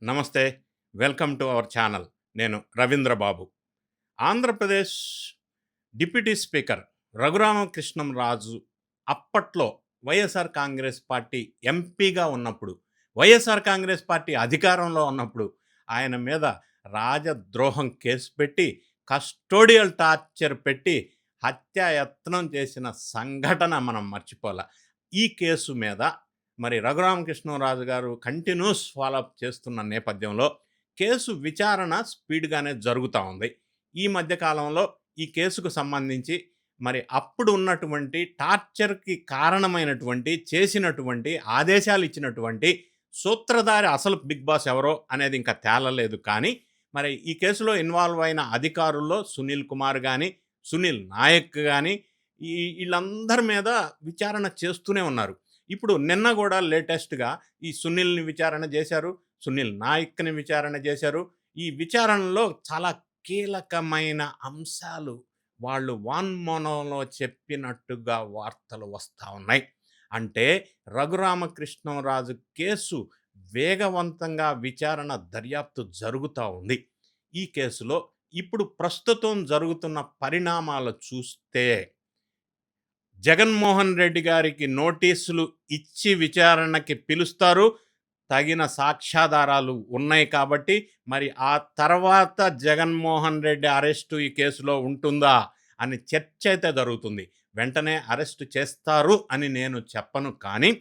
నమస్తే. Welcome to our channel. నేను రవీంద్ర బాబు. Andhra Pradesh deputy speaker Raghurama Krishnam Raju అప్పట్లో వైఎస్ఆర్ కాంగ్రెస్ పార్టీ ఎంపీగా ఉన్నప్పుడు, వైఎస్ఆర్ కాంగ్రెస్ పార్టీ అధికారంలో ఉన్నప్పుడు ఆయన మీద రాజద్రోహం కేసు పెట్టి, కస్టోడియల్ టార్చర్ పెట్టి హత్యాయత్నం చేసిన సంఘటన మనం మర్చిపోలా. ఈ కేసు మీద మరి రఘురామకృష్ణరాజు గారు కంటిన్యూస్ ఫాలోఅప్ చేస్తున్న నేపథ్యంలో కేసు విచారణ స్పీడ్‌గానే జరుగుతా ఉంది. ఈ మధ్య కాలంలో ఈ కేసుకు సంబంధించి మరి అప్పుడు ఉన్నటువంటి టార్చర్‌కి కారణమైనటువంటి, చేసినటువంటి, ఆదేశాలు ఇచ్చినటువంటి సూత్రధారి అసలు బిగ్ బాస్ ఎవరో అనేది ఇంకా తేలలేదు. కానీ మరి ఈ కేసులో ఇన్వాల్వ్ అయిన అధికారుల్లో సునీల్ కుమార్ గాని, సునీల్ నాయక్ గాని ఈళ్ళందరి మీద విచారణ చేస్తూనే ఉన్నారు. ఇప్పుడు నిన్న గూడా లేటెస్ట్‌గా ఈ సునీల్‌ని విచారణ జేశారు. సునీల్ నాయక్‌ని విచారణ జేశారు. ఈ విచారణలో చాలా కీలకమైన అంశాలు వాళ్ళు వాంగ్మూలంలో చెప్పినట్టుగా వార్తలు వస్తా ఉన్నాయి. అంటే రఘురామకృష్ణంరాజు కేసు వేగవంతంగా విచారణ దర్యాప్తు జరుగుతా ఉంది. ఈ కేసులో ఇప్పుడు ప్రస్తుతం జరుగుతున్న పరిణామాలు చూస్తే జగన్మోహన్ రెడ్డి గారికి నోటీసులు ఇచ్చి విచారణకి పిలుస్తారు. తగిన సాక్ష్యాధారాలు ఉన్నాయి కాబట్టి మరి ఆ తర్వాత జగన్మోహన్ రెడ్డి అరెస్టు ఈ కేసులో ఉంటుందా అని చర్చ అయితే జరుగుతుంది. వెంటనే అరెస్టు చేస్తారు అని నేను చెప్పను. కానీ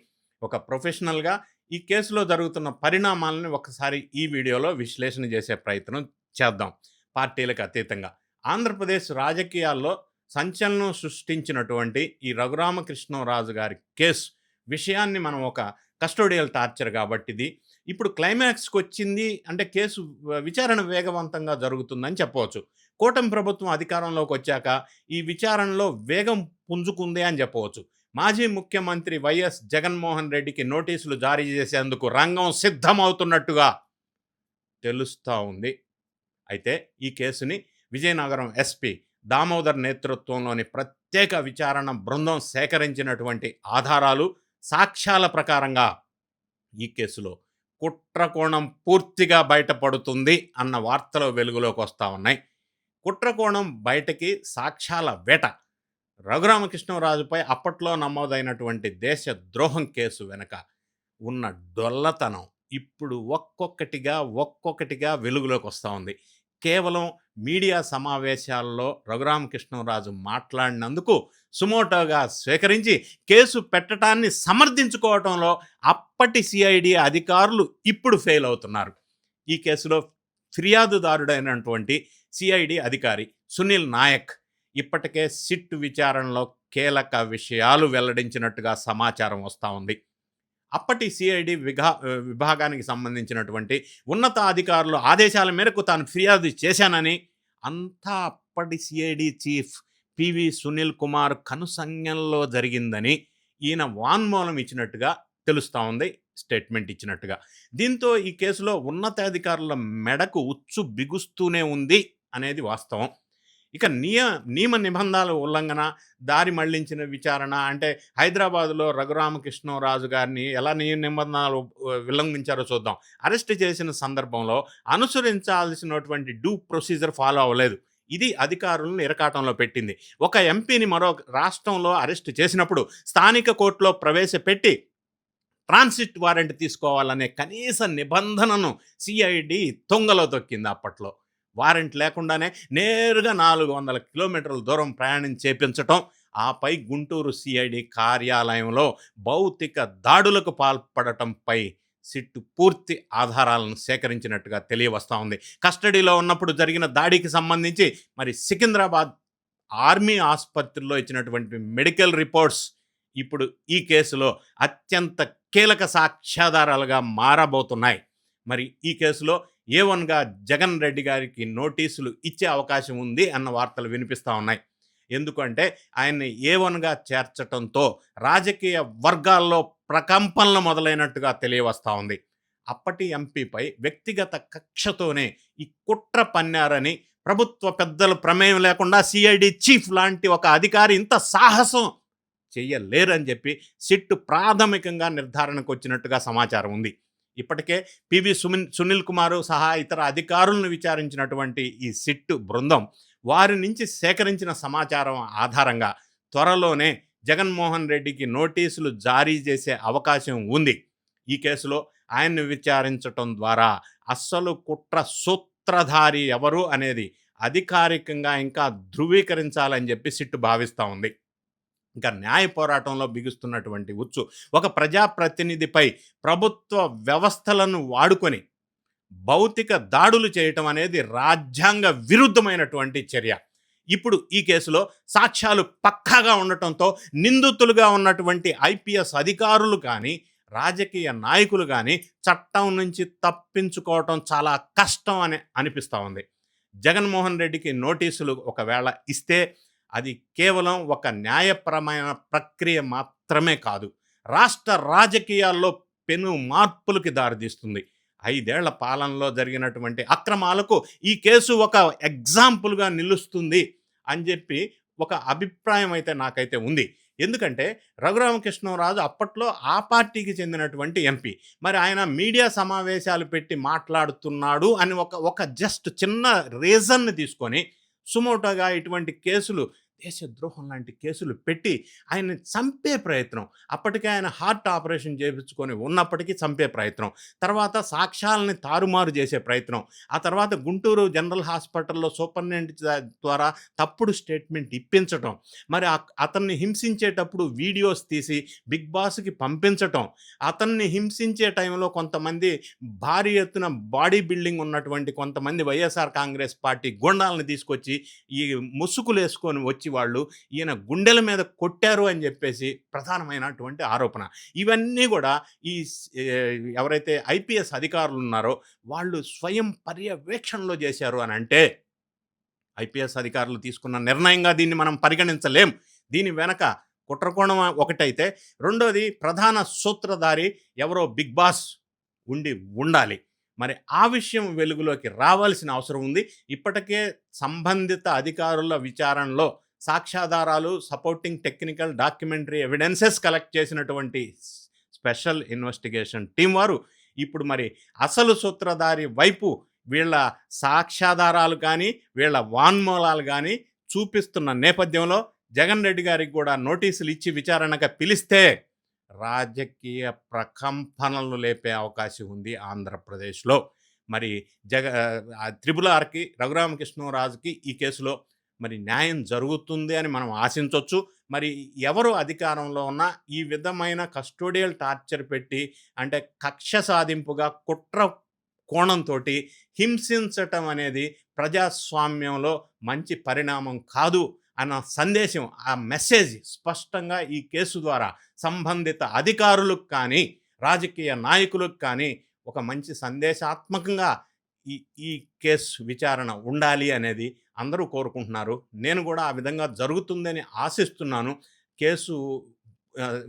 ఒక ప్రొఫెషనల్‌గా ఈ కేసులో జరుగుతున్న పరిణామాలను ఒకసారి ఈ వీడియోలో విశ్లేషణ చేసే ప్రయత్నం చేద్దాం. పార్టీలకు అతీతంగా ఆంధ్రప్రదేశ్ రాజకీయాల్లో సంచలనం సృష్టించినటువంటి ఈ రఘురామకృష్ణరాజు గారి కేసు విషయాన్ని మనం ఒక కస్టోడియల్ టార్చర్ కాబట్టిది ఇప్పుడు క్లైమాక్స్కి వచ్చింది. అంటే కేసు విచారణ వేగవంతంగా జరుగుతుందని చెప్పవచ్చు. కూటమి ప్రభుత్వం అధికారంలోకి వచ్చాక ఈ విచారణలో వేగం పుంజుకుంది అని చెప్పవచ్చు. మాజీ ముఖ్యమంత్రి వైఎస్ జగన్మోహన్ రెడ్డికి నోటీసులు జారీ చేసేందుకు రంగం సిద్ధమవుతున్నట్టుగా తెలుస్తూ ఉంది. అయితే ఈ కేసుని విజయనగరం ఎస్పీ దామోదర్ నేతృత్వంలోని ప్రత్యేక విచారణ బృందం సేకరించినటువంటి ఆధారాలు, సాక్ష్యాల ప్రకారంగా ఈ కేసులో కుట్రకోణం పూర్తిగా బయటపడుతుంది అన్న వార్తలు వెలుగులోకి వస్తూ ఉన్నాయి. కుట్రకోణం బయటకి సాక్ష్యాల వేట. రఘురామకృష్ణరాజుపై అప్పట్లో నమోదైనటువంటి దేశద్రోహం కేసు వెనక ఉన్న డొల్లతనం ఇప్పుడు ఒక్కొక్కటిగా వెలుగులోకి వస్తూ ఉంది. కేవలం మీడియా సమావేశాల్లో రఘురామకృష్ణరాజు మాట్లాడినందుకు సుమోటోగా స్వీకరించి కేసు పెట్టడాన్ని సమర్థించుకోవటంలో అప్పటి సిఐడి అధికారులు ఇప్పుడు ఫెయిల్ అవుతున్నారు. ఈ కేసులో ఫిర్యాదుదారుడైనటువంటి సిఐడి అధికారి సునీల్ నాయక్ ఇప్పటికే సిట్ విచారణలో కీలక విషయాలు వెల్లడించినట్టుగా సమాచారం వస్తూ ఉంది. అప్పటి సిఐడి విభాగానికి సంబంధించినటువంటి ఉన్నతాధికారులు ఆదేశాల మేరకు తాను ఫిర్యాదు చేశానని అంతా అప్పటి CID chief PV Sunil Kumar కనుసంజ్ఞంలో జరిగిందని ఈయన వాంగ్మూలం ఇచ్చినట్టుగా తెలుస్తూ ఉంది, స్టేట్మెంట్ ఇచ్చినట్టుగా. దీంతో ఈ కేసులో ఉన్నతాధికారుల మెడకు ఉచ్చు బిగుస్తూనే ఉంది అనేది వాస్తవం. ఇక నియమ నిబంధనల ఉల్లంఘన, దారి మళ్లించిన విచారణ అంటే హైదరాబాదులో రఘురామకృష్ణరాజు గారిని ఎలా నియమ నిబంధనలు ఉల్లంఘించారో చూద్దాం. అరెస్ట్ చేసిన సందర్భంలో అనుసరించాల్సినటువంటి డ్యూ ప్రొసీజర్ ఫాలో అవ్వలేదు. ఇది అధికారులను ఇరకాటంలో పెట్టింది. ఒక ఎంపీని మరో రాష్ట్రంలో అరెస్ట్ చేసినప్పుడు స్థానిక కోర్టులో ప్రవేశపెట్టి ట్రాన్సిట్ వారెంట్ తీసుకోవాలనే కనీస నిబంధనను సిఐడి తొంగలో తొక్కింది. అప్పట్లో వారెంట్ లేకుండానే నేరుగా 400 కిలోమీటర్ల దూరం ప్రయాణం చేపించటం, ఆపై గుంటూరు సిఐడి కార్యాలయంలో భౌతిక దాడులకు పాల్పడటంపై సిట్ పూర్తి ఆధారాలను సేకరించినట్టుగా తెలియవస్తూ ఉంది. కస్టడీలో ఉన్నప్పుడు జరిగిన దాడికి సంబంధించి మరి సికింద్రాబాద్ ఆర్మీ ఆసుపత్రిలో ఇచ్చినటువంటి మెడికల్ రిపోర్ట్స్ ఇప్పుడు ఈ కేసులో అత్యంత కీలక సాక్ష్యాధారాలుగా మారబోతున్నాయి. మరి ఈ కేసులో A1గా జగన్ రెడ్డి గారికి నోటీసులు ఇచ్చే అవకాశం ఉంది అన్న వార్తలు వినిపిస్తూ ఉన్నాయి. ఎందుకంటే ఆయన్ని A1గా చేర్చటంతో రాజకీయ వర్గాల్లో ప్రకంపనలు మొదలైనట్టుగా తెలియవస్తూ ఉంది. అప్పటి ఎంపీపై వ్యక్తిగత కక్షతోనే ఈ కుట్ర పన్నారని, ప్రభుత్వ పెద్దల ప్రమేయం లేకుండా సిఐడి చీఫ్ లాంటి ఒక అధికారి ఇంత సాహసం చెయ్యలేరని చెప్పి సిట్ ప్రాథమికంగా నిర్ధారణకు వచ్చినట్టుగా సమాచారం ఉంది. ఇప్పటికే సునీల్ కుమార్ సహా ఇతర అధికారులను విచారించినటువంటి ఈ సిట్ బృందం వారి నుంచి సేకరించిన సమాచారం ఆధారంగా త్వరలోనే జగన్మోహన్ రెడ్డికి నోటీసులు జారీ చేసే అవకాశం ఉంది. ఈ కేసులో ఆయన్ని విచారించటం ద్వారా అస్సలు కుట్ర సూత్రధారి ఎవరు అనేది అధికారికంగా ఇంకా ధృవీకరించాలని చెప్పి సిట్టు భావిస్తూ ఉంది. ఇంకా న్యాయ పోరాటంలో బిగుస్తున్నటువంటి ఉచ్చు ఒక ప్రజాప్రతినిధిపై ప్రభుత్వ వ్యవస్థలను వాడుకొని భౌతిక దాడులు చేయటం అనేది రాజ్యాంగ విరుద్ధమైనటువంటి చర్య. ఇప్పుడు ఈ కేసులో సాక్ష్యాలు పక్కాగా ఉండటంతో నిందితులుగా ఉన్నటువంటి ఐపీఎస్ అధికారులు కానీ రాజకీయ నాయకులు కానీ చట్టం నుంచి తప్పించుకోవటం చాలా కష్టం అని అనిపిస్తూ ఉంది. జగన్మోహన్ రెడ్డికి నోటీసులు ఒకవేళ ఇస్తే అది కేవలం ఒక న్యాయపరమైన ప్రక్రియ మాత్రమే కాదు, రాష్ట్ర రాజకీయాల్లో పెను మార్పులకి దారితీస్తుంది. 5 ఏళ్ల పాలనలో జరిగినటువంటి అక్రమాలకు ఈ కేసు ఒక ఎగ్జాంపుల్గా నిలుస్తుంది అని చెప్పి ఒక అభిప్రాయం అయితే నాకైతే ఉంది. ఎందుకంటే రఘురామకృష్ణరాజు అప్పట్లో ఆ పార్టీకి చెందినటువంటి ఎంపీ. మరి ఆయన మీడియా సమావేశాలు పెట్టి మాట్లాడుతున్నాడు అని ఒక జస్ట్ చిన్న రీజన్ని తీసుకొని సుమోటోగా ఇటువంటి కేసులు, దేశద్రోహం లాంటి కేసులు పెట్టి ఆయన్ని చంపే ప్రయత్నం, అప్పటికే ఆయన హార్ట్ ఆపరేషన్ చేయించుకొని ఉన్నప్పటికీ చంపే ప్రయత్నం, తర్వాత సాక్ష్యాలని తారుమారు చేసే ప్రయత్నం, ఆ తర్వాత గుంటూరు జనరల్ హాస్పిటల్లో సూపరింటెండెంట్ ద్వారా తప్పుడు స్టేట్మెంట్ ఇప్పించటం, మరి అతన్ని హింసించేటప్పుడు వీడియోస్ తీసి బిగ్ బాస్కి పంపించటం, అతన్ని హింసించే టైంలో కొంతమంది భారీ ఎత్తున బాడీ బిల్డింగ్ ఉన్నటువంటి కొంతమంది వైఎస్ఆర్ కాంగ్రెస్ పార్టీ గుండాలను తీసుకొచ్చి ఈ ముసుగులు వేసుకొని వచ్చి వాళ్ళు ఈయన గుండెల మీద కొట్టారు అని చెప్పేసి ప్రధానమైనటువంటి ఆరోపణ. ఇవన్నీ కూడా ఈ ఎవరైతే ఐపీఎస్ అధికారులు ఉన్నారో వాళ్ళు స్వయం పర్యవేక్షణలో చేశారు అని అంటే ఐపీఎస్ అధికారులు తీసుకున్న నిర్ణయంగా దీన్ని మనం పరిగణించలేం. దీని వెనక కుట్రకోణం ఒకటైతే, రెండోది ప్రధాన సూత్రధారి ఎవరో బిగ్ బాస్ ఉండాలి. మరి ఆ విషయం వెలుగులోకి రావాల్సిన అవసరం ఉంది. ఇప్పటికే సంబంధిత అధికారుల విచారణలో సాక్ష్యాధారాలు, supporting technical documentary evidences collect చేసినటువంటి స్పెషల్ ఇన్వెస్టిగేషన్ టీం వారు ఇప్పుడు మరి అసలు సూత్రధారి వైపు వీళ్ళ సాక్ష్యాధారాలు కానీ వీళ్ళ వాన్మూలాలు కానీ చూపిస్తున్న నేపథ్యంలో జగన్ రెడ్డి గారికి కూడా నోటీసులు ఇచ్చి విచారణగా పిలిస్తే రాజకీయ ప్రకంపనలు లేపే అవకాశం ఉంది ఆంధ్రప్రదేశ్లో. మరి త్రిపుల్ ఆర్కి, రఘురామకృష్ణరాజుకి ఈ కేసులో మరి న్యాయం జరుగుతుంది అని మనం ఆశించవచ్చు. మరి ఎవరు అధికారంలో ఉన్నా ఈ విధమైన కస్టోడియల్ టార్చర్ పెట్టి, అంటే కక్ష సాధింపుగా కుట్ర కోణంతో హింసించటం అనేది ప్రజాస్వామ్యంలో మంచి పరిణామం కాదు అన్న సందేశం, ఆ మెసేజ్ స్పష్టంగా ఈ కేసు ద్వారా సంబంధిత అధికారులకు కానీ రాజకీయ నాయకులకు కానీ ఒక మంచి సందేశాత్మకంగా ఈ కేసు విచారణ ఉండాలి అనేది అందరూ కోరుకుంటున్నారు. నేను కూడా ఆ విధంగా జరుగుతుందని ఆశిస్తున్నాను. కేసు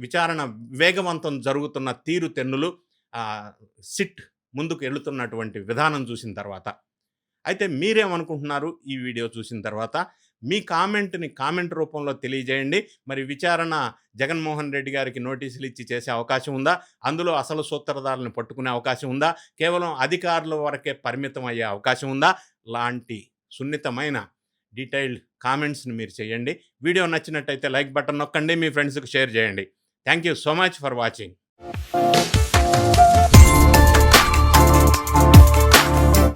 విచారణ వేగవంతం జరుగుతున్న తీరు తెన్నులు సిట్ ముందుకు వెళుతున్నటువంటి విధానం చూసిన తర్వాత. అయితే మీరేమనుకుంటున్నారు ఈ వీడియో చూసిన తర్వాత? మీ కామెంట్ రూపంలో తెలియజేయండి. మరి విచారణ జగన్మోహన్ రెడ్డి గారికి నోటీసులు ఇచ్చి చేసే అవకాశం ఉందా? అందులో అసలు సూత్రధారులను పట్టుకునే అవకాశం ఉందా? కేవలం అధికారుల వరకే పరిమితం అయ్యే అవకాశం ఉందా? లాంటి సున్నితమైన డీటెయిల్డ్ కామెంట్స్ని మీరు చేయండి. వీడియో నచ్చినట్టయితే లైక్ బటన్ నొక్కండి, మీ ఫ్రెండ్స్కి షేర్ చేయండి. Thank you so much for watching.